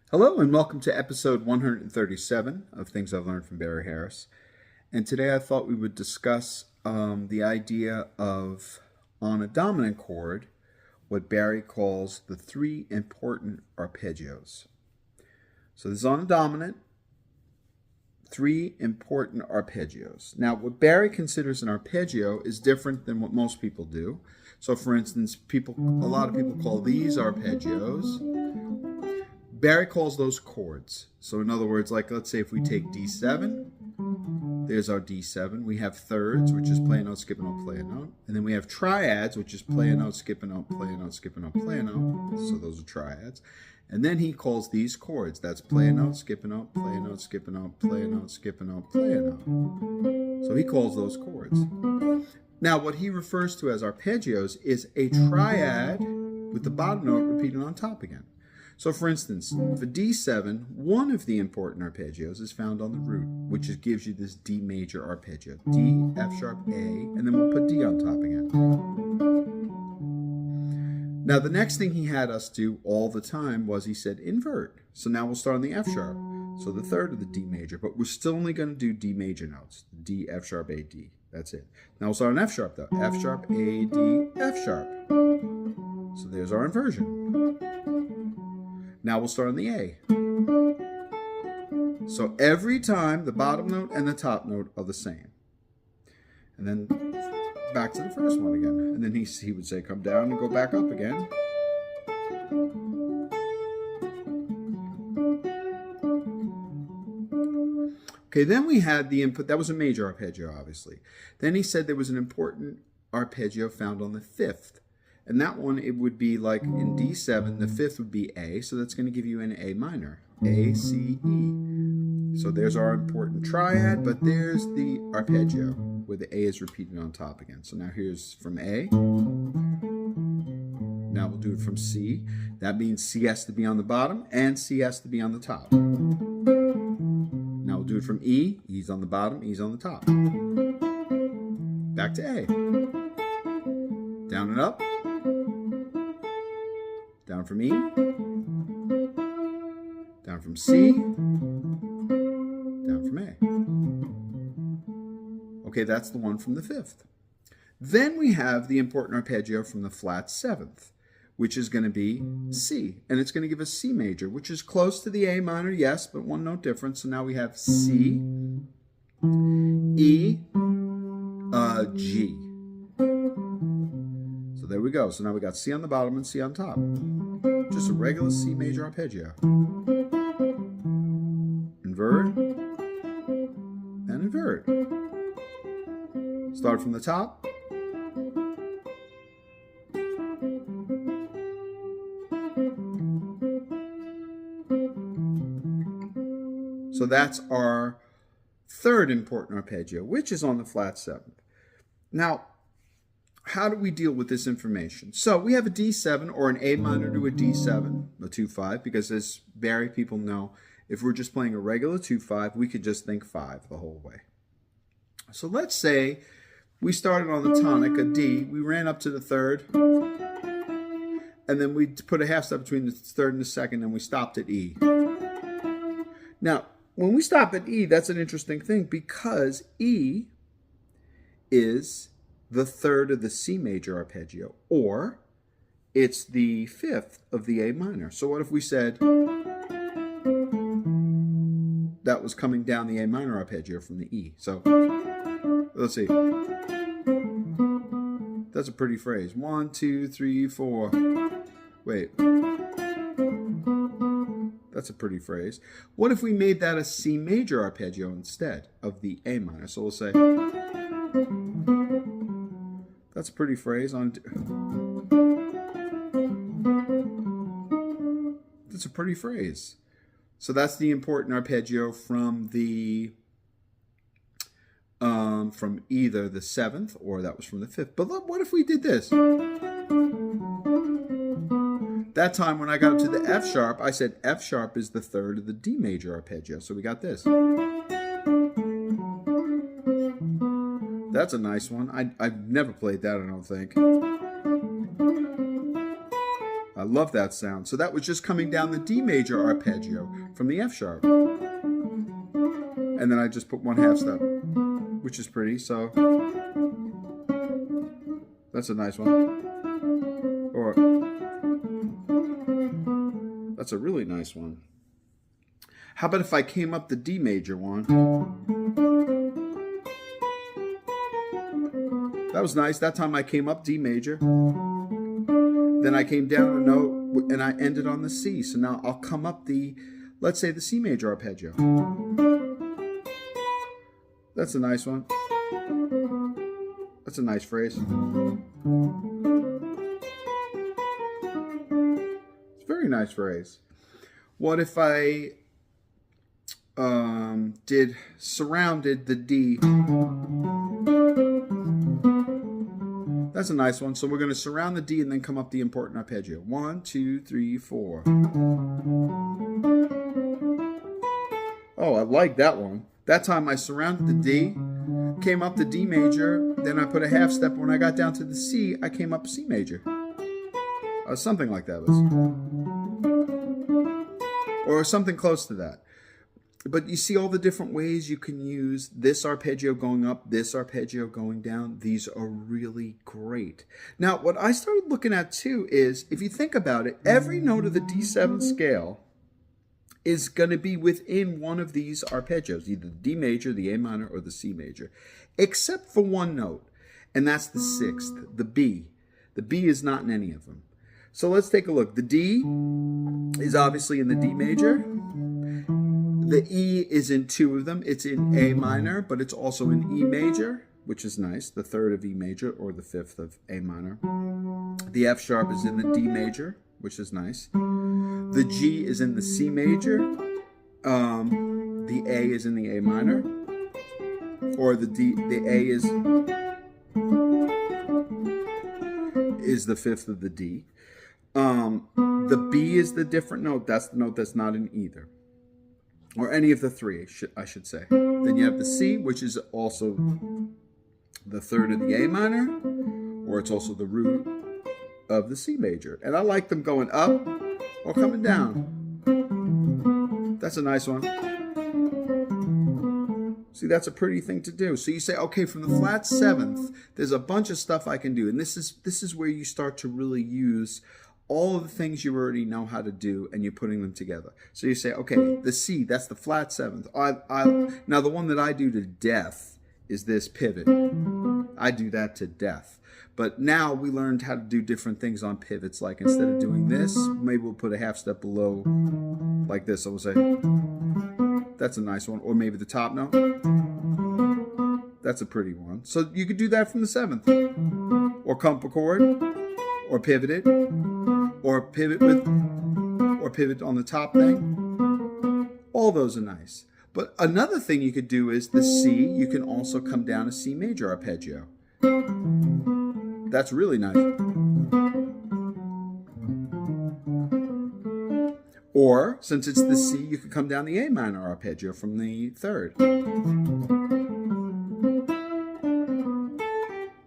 Hello and welcome to episode 137 of Things I've Learned from Barry Harris. And today I thought we would discuss the idea of, on a dominant chord, what Barry calls the three important arpeggios. So this is on a dominant, three important arpeggios. Now what Barry considers an arpeggio is different than what most people do. So for instance, a lot of people call these arpeggios. Barry calls those chords. So in other words, like let's say if we take D7, there's our D7. We have thirds, which is play a note, skip a note, play a note. And then we have triads, which is play a note, skip a note, play a note, skip a note, play a note. So those are triads. And then he calls these chords. That's play a note, skip a note, play a note, skip a note, play a note, skip a note, play a note. So he calls those chords. Now what he refers to as arpeggios is a triad with the bottom note repeated on top again. So for instance, for D7, one of the important arpeggios is found on the root, which gives you this D major arpeggio. D, F sharp, A, and then we'll put D on top again. Now the next thing he had us do all the time was he said invert. So now we'll start on the F sharp. So the third of the D major, but we're still only going to do D major notes. D, F sharp, A, D. That's it. Now we'll start on F sharp though. F sharp, A, D, F sharp. So there's our inversion. Now we'll start on the A. So every time the bottom note and the top note are the same. And then back to the first one again. And then he would say come down and go back up again. Okay, then we had the input. That was a major arpeggio, obviously. Then he said there was an important arpeggio found on the fifth. And that one, it would be like in D7, the fifth would be A, so that's going to give you an A minor, A, C, E. So there's our important triad, but there's the arpeggio, where the A is repeated on top again. So now here's from A. Now we'll do it from C. That means C has to be on the bottom, and C has to be on the top. Now we'll do it from E. E's on the bottom, E's on the top. Back to A. Down and up. Down from E, down from C, down from A. Okay, that's the one from the fifth. Then we have the important arpeggio from the flat seventh, which is going to be C. And it's going to give us C major, which is close to the A minor, yes, but one note difference. So now we have C, E, G. There we go. So now we got C on the bottom and C on top. Just a regular C major arpeggio. Invert and invert. Start from the top. So that's our third important arpeggio, which is on the flat seventh. Now, how do we deal with this information? So we have a D7 or an A minor to a D7, a 2-5, because as Barry people know, if we're just playing a regular 2-5, we could just think 5 the whole way. So let's say we started on the tonic, a D, we ran up to the third, and then we put a half step between the third and the second, and we stopped at E. Now, when we stop at E, that's an interesting thing because E is the third of the C major arpeggio, or it's the fifth of the A minor. So what if we said that was coming down the A minor arpeggio from the E? So let's see. That's a pretty phrase. 1, 2, 3, 4. Wait. That's a pretty phrase. What if we made that a C major arpeggio instead of the A minor? So we'll say that's a pretty phrase. That's a pretty phrase. So that's the important arpeggio from the from either the seventh or that was from the fifth. But look, what if we did this? That time when I got up to the F sharp, I said F sharp is the third of the D major arpeggio. So we got this. That's a nice one. I've never played that, I don't think. I love that sound. So that was just coming down the D major arpeggio from the F sharp. And then I just put 1/2 step, which is pretty. So that's a nice one. Or that's a really nice one. How about if I came up the D major one? That was nice. That time I came up D major. Then I came down a note and I ended on the C. So now I'll come up the, let's say, the C major arpeggio. That's a nice one. That's a nice phrase. It's a very nice phrase. What if I did surrounded the D? That's a nice one. So we're going to surround the D and then come up the important arpeggio. 1, 2, 3, 4. Oh, I like that one. That time I surrounded the D, came up the D major, then I put a 1/2 step. When I got down to the C, I came up C major. Something like that was. Or something close to that. But you see all the different ways you can use this arpeggio going up, this arpeggio going down. These are really great. Now, what I started looking at too is, if you think about it, every note of the D7 scale is going to be within one of these arpeggios, either the D major, the A minor, or the C major, except for one note, and that's the 6th, the B. The B is not in any of them. So let's take a look. The D is obviously in the D major. The E is in 2 of them. It's in A minor, but it's also in E major, which is nice. The 3rd of E major or the 5th of A minor. The F sharp is in the D major, which is nice. The G is in the C major. The A is in the A minor. Or the A is the 5th of the D. The B is the different note. That's the note that's not in either. Or any of the 3, I should say. Then you have the C, which is also the 3rd of the A minor, or it's also the root of the C major. And I like them going up or coming down. That's a nice one. See, that's a pretty thing to do. So you say, okay, from the flat 7th, there's a bunch of stuff I can do. And this is where you start to really use all of the things you already know how to do, and you're putting them together. So you say, okay, the C, that's the flat 7th. Now, the one that I do to death is this pivot. I do that to death. But now we learned how to do different things on pivots. Like instead of doing this, maybe we'll put a 1/2 step below like this. So we'll say, that's a nice one. Or maybe the top note. That's a pretty one. So you could do that from the 7th. Or comp a chord, or pivot it, or pivot on the top thing. All those are nice. But another thing you could do is the C, you can also come down a C major arpeggio. That's really nice. Or, since it's the C, you could come down the A minor arpeggio from the 3rd.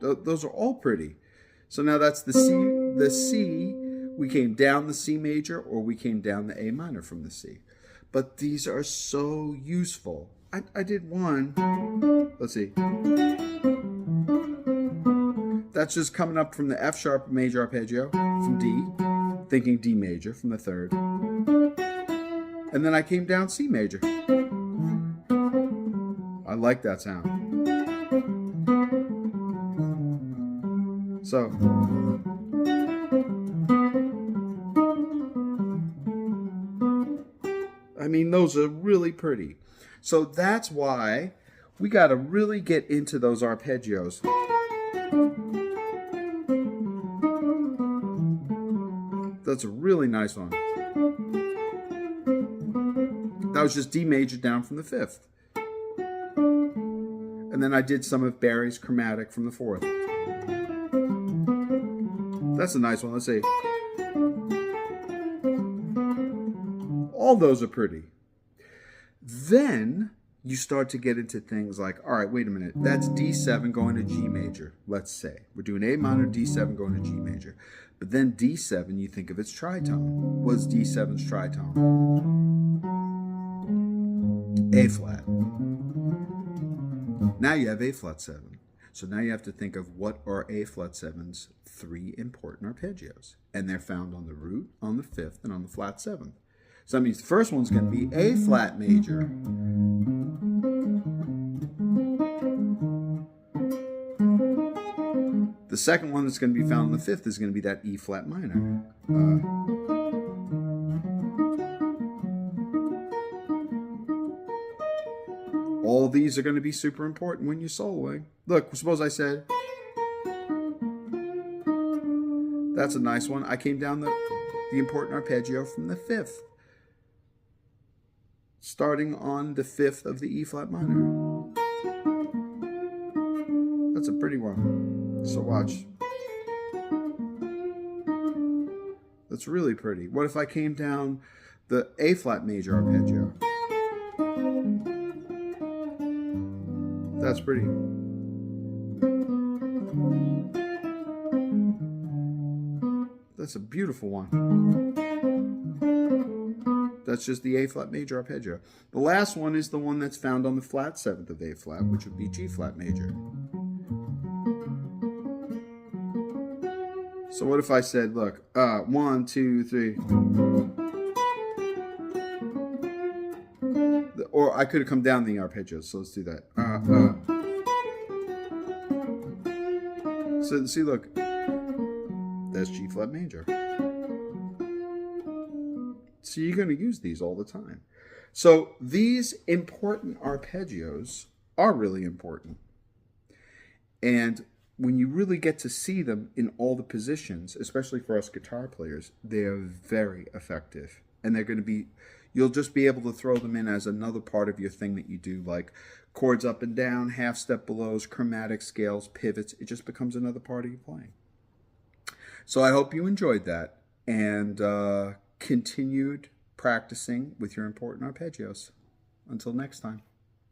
Those are all pretty. So now that's the C. The C, we came down the C major, or we came down the A minor from the C. But these are so useful. I did one. Let's see. That's just coming up from the F sharp major arpeggio from D, thinking D major from the 3rd. And then I came down C major. I like that sound. So, I mean, those are really pretty. So that's why we got to really get into those arpeggios. That's a really nice one. That was just D major down from the 5th. And then I did some of Barry's chromatic from the 4th. That's a nice one. Let's see. All those are pretty. Then you start to get into things like, all right, wait a minute, that's D7 going to G major, let's say. We're doing A minor, D7 going to G major. But then D7, you think of its tritone. What's D7's tritone? A flat. Now you have A flat 7. So now you have to think of what are A flat 7's 3 important arpeggios. And they're found on the root, on the 5th, and on the flat 7th. So that means the first one's going to be A flat major. The second one that's going to be found on the 5th is going to be that E flat minor. All these are going to be super important when you're soloing. Look, suppose I said, that's a nice one. I came down the important arpeggio from the 5th, starting on the 5th of the E flat minor. That's a pretty one. So watch. That's really pretty. What if I came down the A flat major arpeggio? That's pretty. That's a beautiful one. That's just the A flat major arpeggio. The last one is the one that's found on the flat 7th of A flat, which would be G flat major. So what if I said, look, 1, 2, 3. Or I could have come down the arpeggios, so let's do that. So see, look, that's G flat major. So you're going to use these all the time. So these important arpeggios are really important. And when you really get to see them in all the positions, especially for us guitar players, they're very effective. And they're going to be, you'll just be able to throw them in as another part of your thing that you do, like chords up and down, half step belows, chromatic scales, pivots. It just becomes another part of your playing. So I hope you enjoyed that and continued practicing with your important arpeggios. Until next time.